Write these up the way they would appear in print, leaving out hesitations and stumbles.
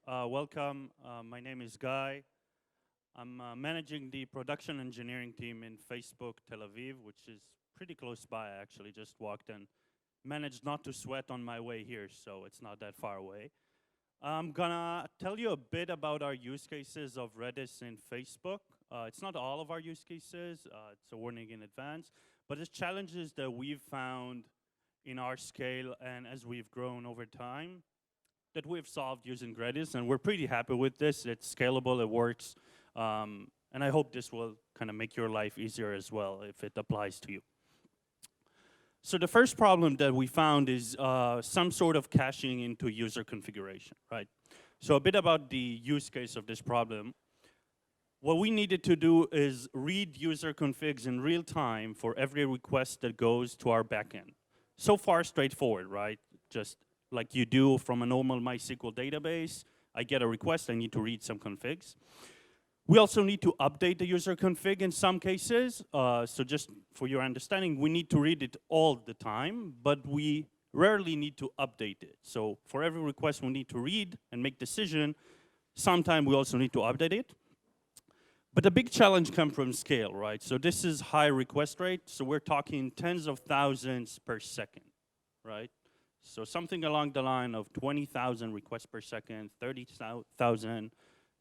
Welcome. My name is Guy. I'm managing the production engineering team in Facebook Tel Aviv, which is pretty close by. I actually just walked and managed not to sweat on my way here, so it's not that far away. I'm gonna tell you a bit about our use cases of Redis in Facebook. It's not all of our use cases, it's a warning in advance, but it's challenges that we've found in our scale and as we've grown over time that we've solved using Redis, and we're pretty happy with this. It's scalable, it works, and I hope this will kind of make your life easier as well if it applies to you. So the first problem that we found is some sort of caching into user configuration, right? So a bit about the use case of this problem. What we needed to do is read user configs in real time for every request that goes to our backend. So far, straightforward, right? Just like you do from a normal MySQL database. I get a request, I need to read some configs. We also need to update the user config in some cases. So just for your understanding, we need to read it all the time, but we rarely need to update it. So for every request we need to read and make decision, sometime we also need to update it. But the big challenge comes from scale, right? So this is high request rate, so we're talking tens of thousands per second, right? So something along the line of 20,000 requests per second, 30,000,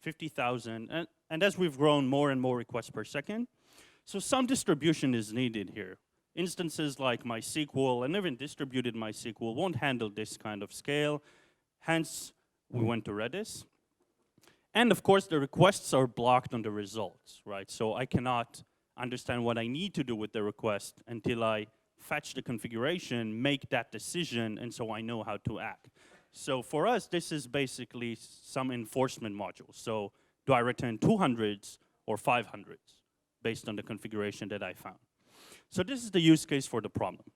50,000, and as we've grown more and more requests per second, so some distribution is needed here. Instances like MySQL and even distributed MySQL won't handle this kind of scale, hence we went to Redis. And of course, the requests are blocked on the results, right? So I cannot understand what I need to do with the request until I fetch the configuration, make that decision, and so I know how to act. So for us, this is basically some enforcement module. So do I return 200s or 500s based on the configuration that I found? So this is the use case for the problem.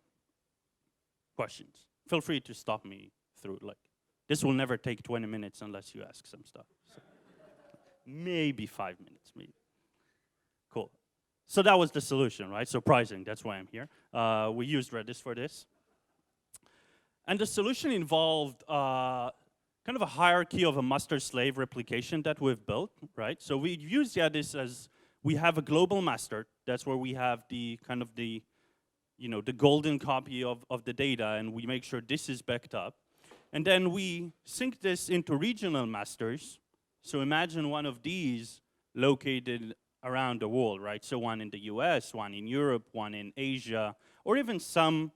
Questions? Feel free to stop me through. Like, this will never take 20 minutes unless you ask some stuff. So maybe 5 minutes, maybe. Cool. So that was the solution, right? Surprising, that's why I'm here. We used Redis for this. And the solution involved kind of a hierarchy of a master-slave replication that we've built, right? So we use Redis as, we have a global master. That's where we have the kind of the, the golden copy of the data, and we make sure this is backed up. And then we sync this into regional masters. So imagine one of these located around the world, right? So one in the US, one in Europe, one in Asia, or even some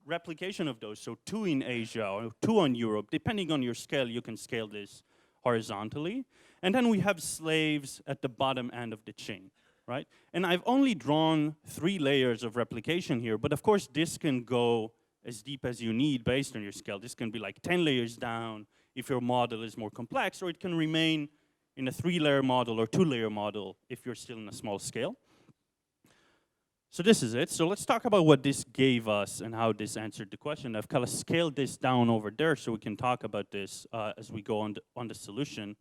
replication of those. So 2 in Asia or 2 in Europe. Depending on your scale, you can scale this horizontally. And then we have slaves at the bottom end of the chain, right? And I've only drawn 3 layers of replication here, but of course this can go as deep as you need based on your scale. This can be like 10 layers down if your model is more complex, or it can remain in a 3-layer model or 2-layer model if you're still in a small scale. So this is it. So let's talk about what this gave us and how this answered the question. I've kind of scaled this down over there so we can talk about this as we go on the solution.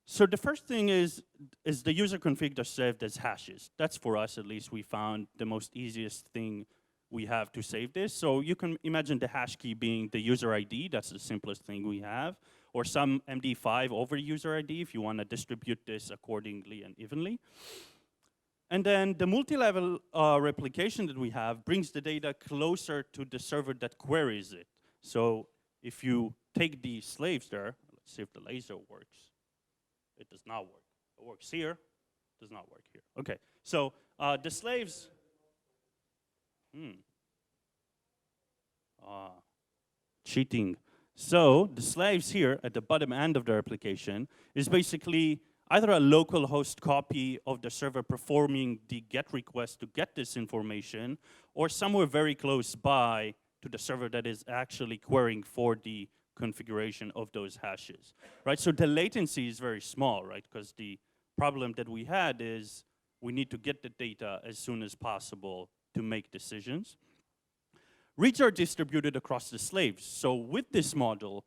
So the first thing is the user config that's saved as hashes. That's, for us at least, we found the most easiest thing we have to save this. So you can imagine the hash key being the user ID. That's the simplest thing we have. Or some MD5 over user ID if you want to distribute this accordingly and evenly. And then the multi-level replication that we have brings the data closer to the server that queries it. So if you take the slaves there, let's see if the laser works. It does not work. It works here, does not work here. Okay, so the slaves, cheating. So the slaves here at the bottom end of the replication is basically either a local host copy of the server performing the GET request to get this information, or somewhere very close by to the server that is actually querying for the configuration of those hashes, right? So the latency is very small, right? Because the problem that we had is we need to get the data as soon as possible to make decisions. Reads are distributed across the slaves. So with this model,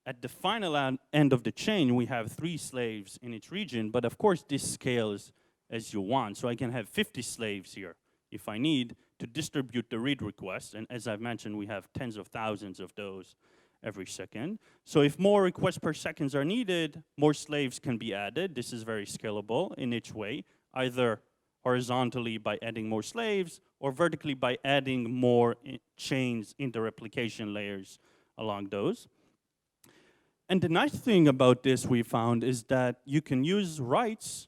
at the final end of the chain, we have 3 slaves in each region, but of course this scales as you want. So I can have 50 slaves here if I need to distribute the read request, and as I've mentioned, we have tens of thousands of those every second. So if more requests per seconds are needed, more slaves can be added. This is very scalable in each way, either horizontally by adding more slaves, or vertically by adding more chains in the replication layers along those. And the nice thing about this we found is that you can use writes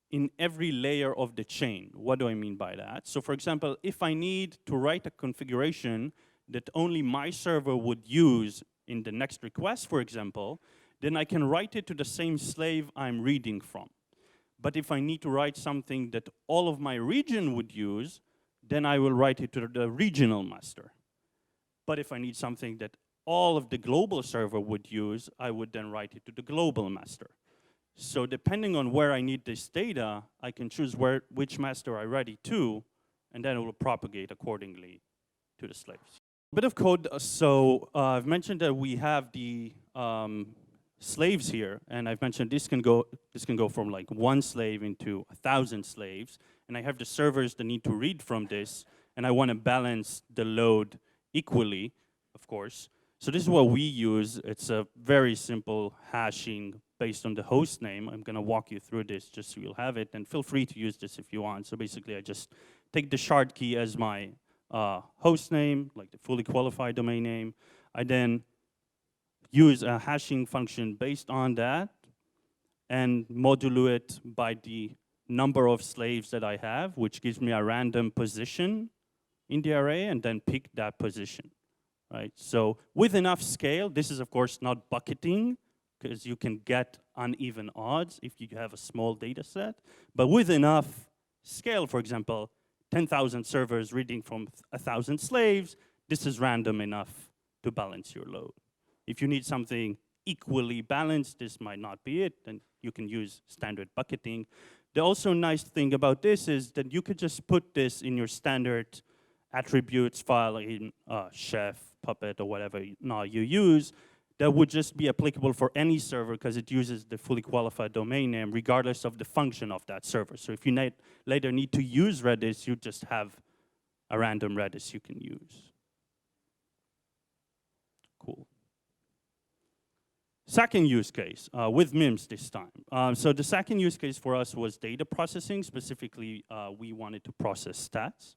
in every layer of the chain. What do I mean by that? So for example, if I need to write a configuration that only my server would use in the next request, for example, then I can write it to the same slave I'm reading from. But if I need to write something that all of my region would use, then I will write it to the regional master. But if I need something that all of the global server would use, I would then write it to the global master. So depending on where I need this data, I can choose which master I write it to, and then it will propagate accordingly to the slaves. A bit of code. So I've mentioned that we have the slaves here, and I've mentioned this can go from like 1 slave into 1,000 slaves, and I have the servers that need to read from this, and I want to balance the load equally, of course. So this is what we use. It's a very simple hashing based on the host name. I'm going to walk you through this just so you'll have it, and feel free to use this if you want. So basically, I just take the shard key as my host name, like the fully qualified domain name. I then use a hashing function based on that and modulo it by the number of slaves that I have, which gives me a random position in the array, and then pick that position. Right? So with enough scale, this is of course not bucketing, because you can get uneven odds if you have a small data set. But with enough scale, for example, 10,000 servers reading from 1,000 slaves, this is random enough to balance your load. If you need something equally balanced, this might not be it, then you can use standard bucketing. The also nice thing about this is that you could just put this in your standard attributes file in Chef, Puppet, or whatever you use, that would just be applicable for any server because it uses the fully qualified domain name regardless of the function of that server. So if you later need to use Redis, you just have a random Redis you can use. Cool. Second use case, with MIMS this time. So the second use case for us was data processing. Specifically, we wanted to process stats.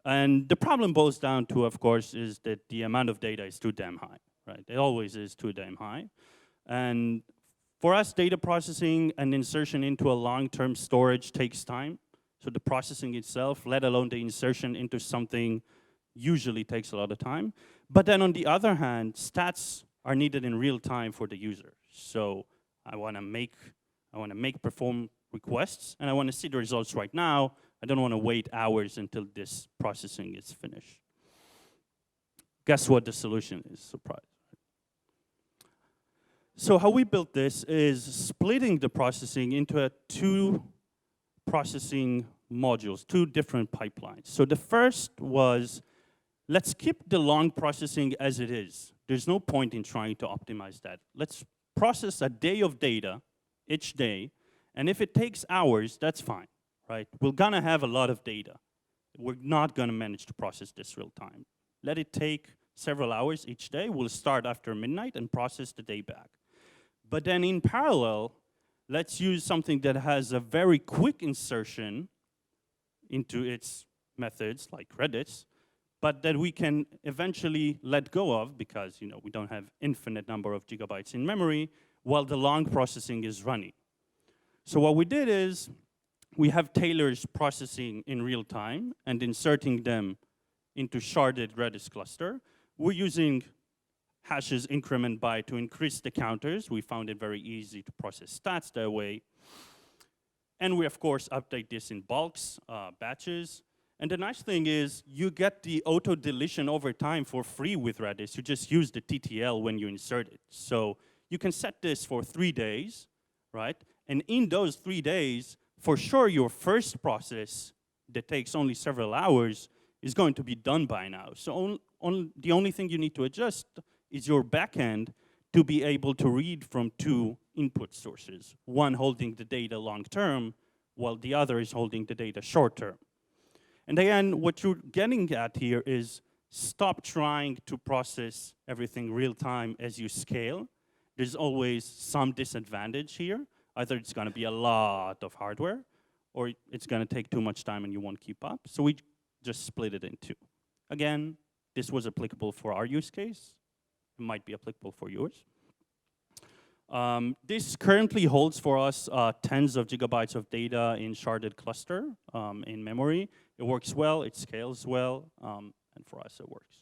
And the problem boils down to, of course, is that the amount of data is too damn high, right? It always is too damn high. And for us, data processing and insertion into a long-term storage takes time. So the processing itself, let alone the insertion into something, usually takes a lot of time. But then on the other hand, stats are needed in real time for the user. So I want to perform requests, and I want to see the results right now. I don't want to wait hours until this processing is finished. Guess what the solution is? Surprise. So how we built this is splitting the processing into 2 processing modules, 2 different pipelines. So the first was, let's keep the long processing as it is. There's no point in trying to optimize that. Let's process a day of data each day, and if it takes hours, that's fine. Right? We're gonna have a lot of data. We're not gonna manage to process this real time. Let it take several hours each day. We'll start after midnight and process the day back. But then in parallel, let's use something that has a very quick insertion into its methods, like Redis, but that we can eventually let go of because we don't have infinite number of gigabytes in memory while the long processing is running. So what we did is, we have tailors processing in real time and inserting them into sharded Redis cluster. We're using hashes increment by to increase the counters. We found it very easy to process stats that way. And we, of course, update this in bulks, batches. And the nice thing is you get the auto deletion over time for free with Redis. You just use the TTL when you insert it. So you can set this for 3 days, right? And in those 3 days, for sure, your first process that takes only several hours is going to be done by now. So the only thing you need to adjust is your backend to be able to read from 2 input sources, one holding the data long term, while the other is holding the data short term. And again, what you're getting at here is stop trying to process everything real time as you scale. There's always some disadvantage here. Either it's going to be a lot of hardware, or it's going to take too much time and you won't keep up. So we just split it in two. Again, this was applicable for our use case. It might be applicable for yours. This currently holds for us tens of gigabytes of data in sharded cluster in memory. It works well, it scales well, and for us it works.